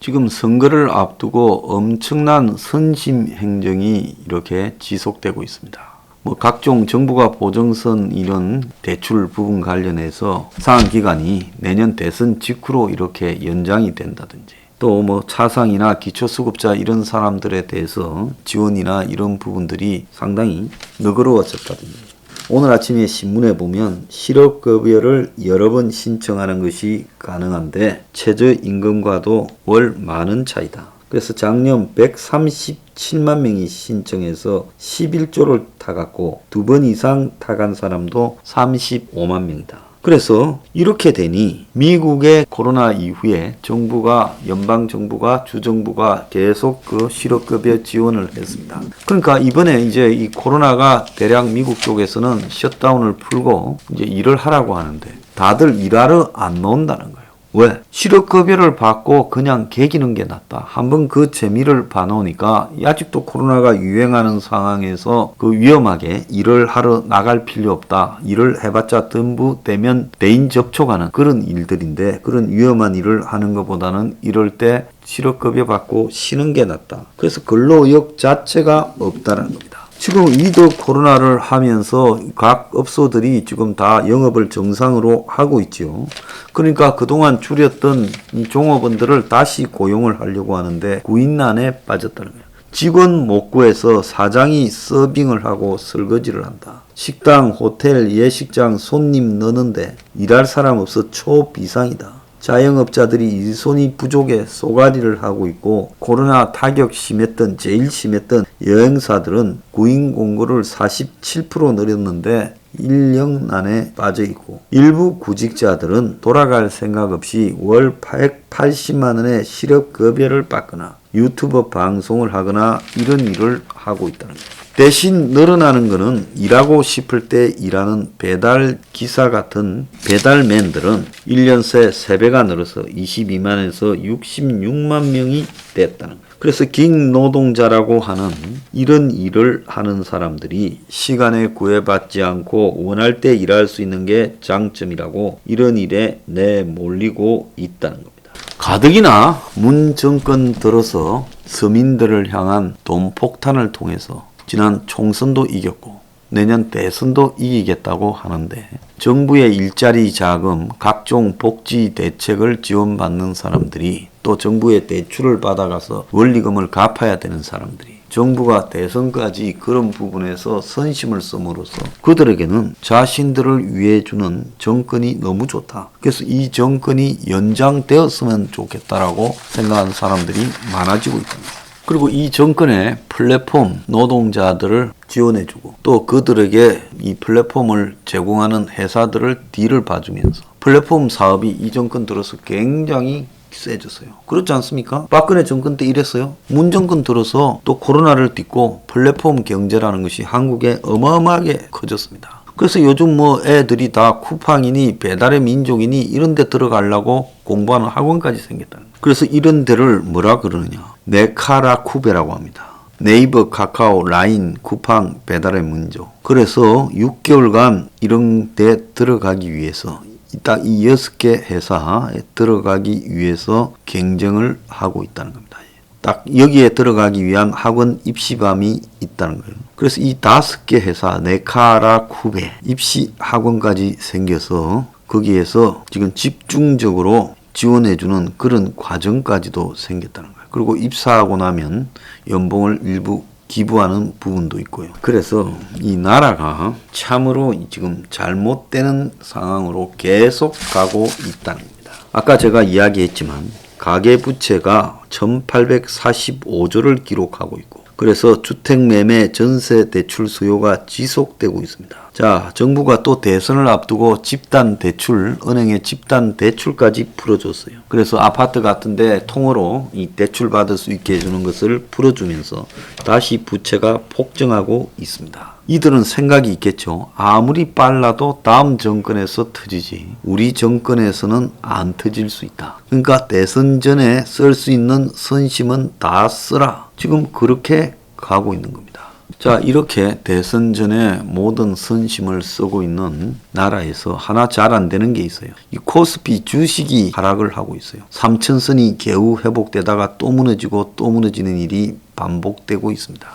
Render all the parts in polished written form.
지금 선거를 앞두고 엄청난 선심 행정이 이렇게 지속되고 있습니다. 각종 정부가 보정선 이런 대출 부분 관련해서 상한기간이 내년 대선 직후로 이렇게 연장이 된다든지, 또 차상이나 기초수급자 이런 사람들에 대해서 지원이나 이런 부분들이 상당히 너그러워졌다든지, 오늘 아침에 신문에 보면 실업급여를 여러 번 신청하는 것이 가능한데 최저임금과도 월 10,000원 차이다. 그래서 작년 137만 명이 신청해서 11조를 타갔고 2번 이상 타간 사람도 35만 명이다. 그래서 이렇게 되니 미국의 코로나 이후에 연방정부가 주정부가 계속 그 실업급여 지원을 했습니다. 그러니까 이번에 이제 이 코로나가 대략 미국 쪽에서는 셧다운을 풀고 이제 일을 하라고 하는데 다들 일하러 안 나온다는 거예요. 왜? 실업급여를 받고 그냥 개기는 게 낫다. 한번 그 재미를 봐놓으니까 아직도 코로나가 유행하는 상황에서 그 위험하게 일을 하러 나갈 필요 없다. 일을 해봤자 전부 대인 접촉하는 그런 일들인데, 그런 위험한 일을 하는 것보다는 이럴 때 실업급여 받고 쉬는 게 낫다. 그래서 근로의욕 자체가 없다는 겁니다. 지금 위드 코로나를 하면서 각 업소들이 지금 다 영업을 정상으로 하고 있죠. 그러니까 그동안 줄였던 이 종업원들을 다시 고용을 하려고 하는데 구인난에 빠졌다는 거예요. 직원 못 구해서 사장이 서빙을 하고 설거지를 한다. 식당, 호텔, 예식장 손님 넣는데 일할 사람 없어 초비상이다. 자영업자들이 일손이 부족해 쏘가리를 하고 있고, 코로나 타격 제일 심했던 여행사들은 구인 공고를 47% 늘렸는데 인력난에 빠져 있고, 일부 구직자들은 돌아갈 생각 없이 월 180만 원의 실업급여를 받거나 유튜버 방송을 하거나 이런 일을 하고 있다는 거예요. 대신 늘어나는 것은 일하고 싶을 때 일하는 배달 기사 같은 배달맨들은 1년 새 3배가 늘어서 22만에서 66만 명이 됐다는 거예요. 그래서 깅노동자라고 하는 이런 일을 하는 사람들이 시간에 구애받지 않고 원할 때 일할 수 있는 게 장점이라고 이런 일에 내몰리고 있다는 겁니다. 가뜩이나 문 정권 들어서 서민들을 향한 돈 폭탄을 통해서 지난 총선도 이겼고 내년 대선도 이기겠다고 하는데, 정부의 일자리 자금, 각종 복지 대책을 지원받는 사람들이, 또 정부의 대출을 받아가서 원리금을 갚아야 되는 사람들이, 정부가 대선까지 그런 부분에서 선심을 씀으로써 그들에게는 자신들을 위해 주는 정권이 너무 좋다. 그래서 이 정권이 연장되었으면 좋겠다라고 생각하는 사람들이 많아지고 있습니다. 그리고 이 정권의 플랫폼 노동자들을 지원해주고, 또 그들에게 이 플랫폼을 제공하는 회사들을 뒤를 봐주면서 플랫폼 사업이 이 정권 들어서 굉장히 세졌어요. 그렇지 않습니까? 박근혜 정권 때 이랬어요. 문 정권 들어서 또 코로나를 딛고 플랫폼 경제라는 것이 한국에 어마어마하게 커졌습니다. 그래서 요즘 애들이 다 쿠팡이니 배달의 민족이니 이런 데 들어가려고 공부하는 학원까지 생겼다는 거예요. 그래서 이런 데를 뭐라 그러느냐, 네카라쿠베라고 합니다. 네이버, 카카오, 라인, 쿠팡, 배달의 민족. 그래서 6개월간 이런 데 들어가기 위해서 딱 이 6개 회사에 들어가기 위해서 경쟁을 하고 있다는 겁니다. 딱 여기에 들어가기 위한 학원 입시반이 있다는 거예요. 그래서 이 5개 회사 네카라쿠베 입시 학원까지 생겨서 거기에서 지금 집중적으로 지원해주는 그런 과정까지도 생겼다는 거예요. 그리고 입사하고 나면 연봉을 일부 기부하는 부분도 있고요. 그래서 이 나라가 참으로 지금 잘못되는 상황으로 계속 가고 있다는 겁니다. 아까 제가 이야기했지만 가계부채가 1845조를 기록하고 있고, 그래서 주택매매 전세대출 수요가 지속되고 있습니다. 자, 정부가 또 대선을 앞두고 집단대출, 은행의 집단대출까지 풀어줬어요. 그래서 아파트 같은데 통으로 이 대출 받을 수 있게 해주는 것을 풀어주면서 다시 부채가 폭증하고 있습니다. 이들은 생각이 있겠죠. 아무리 빨라도 다음 정권에서 터지지 우리 정권에서는 안 터질 수 있다. 그러니까 대선 전에 쓸 수 있는 선심은 다 쓰라. 지금 그렇게 가고 있는 겁니다. 자, 이렇게 대선 전에 모든 선심을 쓰고 있는 나라에서 하나 잘 안 되는 게 있어요. 이 코스피 주식이 하락을 하고 있어요. 삼천선이 겨우 회복되다가 또 무너지고 또 무너지는 일이 반복되고 있습니다.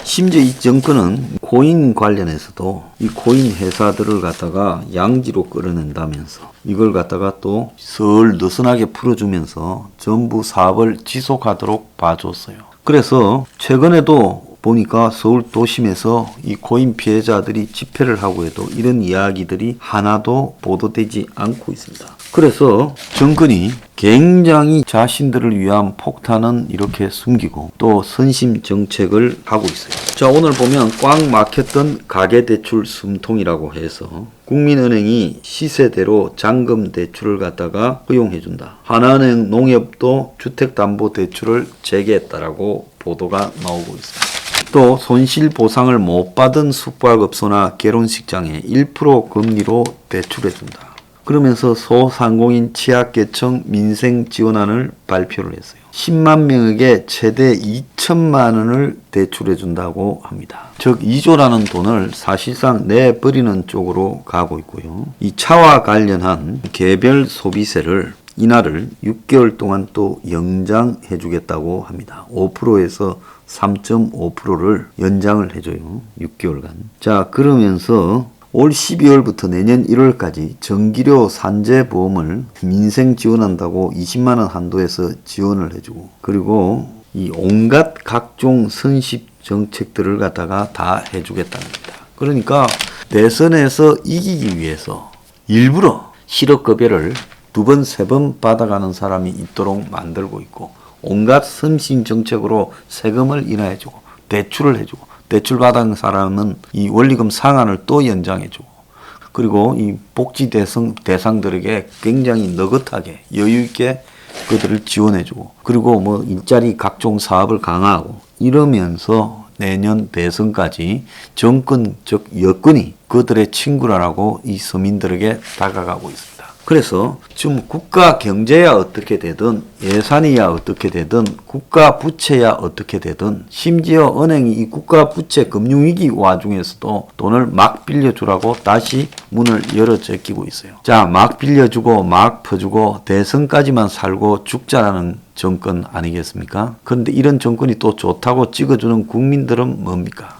심지어 이 정권은 코인 관련해서도 이 코인 회사들을 갖다가 양지로 끌어낸다면서 이걸 갖다가 또 설 느슨하게 풀어주면서 전부 사업을 지속하도록 봐줬어요. 그래서 최근에도 보니까 서울 도심에서 이 코인 피해자들이 집회를 하고 해도 이런 이야기들이 하나도 보도되지 않고 있습니다. 그래서 정권이 굉장히 자신들을 위한 폭탄은 이렇게 숨기고 또 선심 정책을 하고 있어요. 자, 오늘 보면 꽉 막혔던 가계대출 숨통이라고 해서 국민은행이 시세대로 잔금 대출을 갖다가 허용해준다. 하나은행 농협도 주택담보대출을 재개했다라고 보도가 나오고 있습니다. 또 손실보상을 못 받은 숙박업소나 결혼식장에 1% 금리로 대출해준다. 그러면서 소상공인 취약계층 민생지원안을 발표를 했어요. 10만 명에게 최대 2천만 원을 대출해 준다고 합니다. 즉 2조라는 돈을 사실상 내버리는 쪽으로 가고 있고요. 이 차와 관련한 개별 소비세를 인하를 6개월 동안 또 연장해 주겠다고 합니다. 5%에서 3.5%를 연장을 해줘요. 6개월간. 자, 그러면서 올 12월부터 내년 1월까지 전기료 산재보험을 민생 지원한다고 20만 원 한도에서 지원을 해주고, 그리고 이 온갖 각종 선십 정책들을 갖다가 다 해주겠다는 겁니다. 그러니까 대선에서 이기기 위해서 일부러 실업급여를 2번, 3번 받아가는 사람이 있도록 만들고 있고, 온갖 선심 정책으로 세금을 인하해주고 대출을 해주고, 대출 받은 사람은 이 원리금 상한을 또 연장해주고, 그리고 이 복지 대상들에게 굉장히 느긋하게 여유있게 그들을 지원해주고, 그리고 뭐 일자리 각종 사업을 강화하고 이러면서 내년 대선까지 정권, 즉 여권이 그들의 친구라고 이 서민들에게 다가가고 있습니다. 그래서 지금 국가 경제야 어떻게 되든, 예산이야 어떻게 되든, 국가 부채야 어떻게 되든, 심지어 은행이 이 국가 부채 금융위기 와중에서도 돈을 막 빌려주라고 다시 문을 열어 제끼고 있어요. 자, 막 빌려주고 막 퍼주고 대선까지만 살고 죽자라는 정권 아니겠습니까? 그런데 이런 정권이 또 좋다고 찍어주는 국민들은 뭡니까?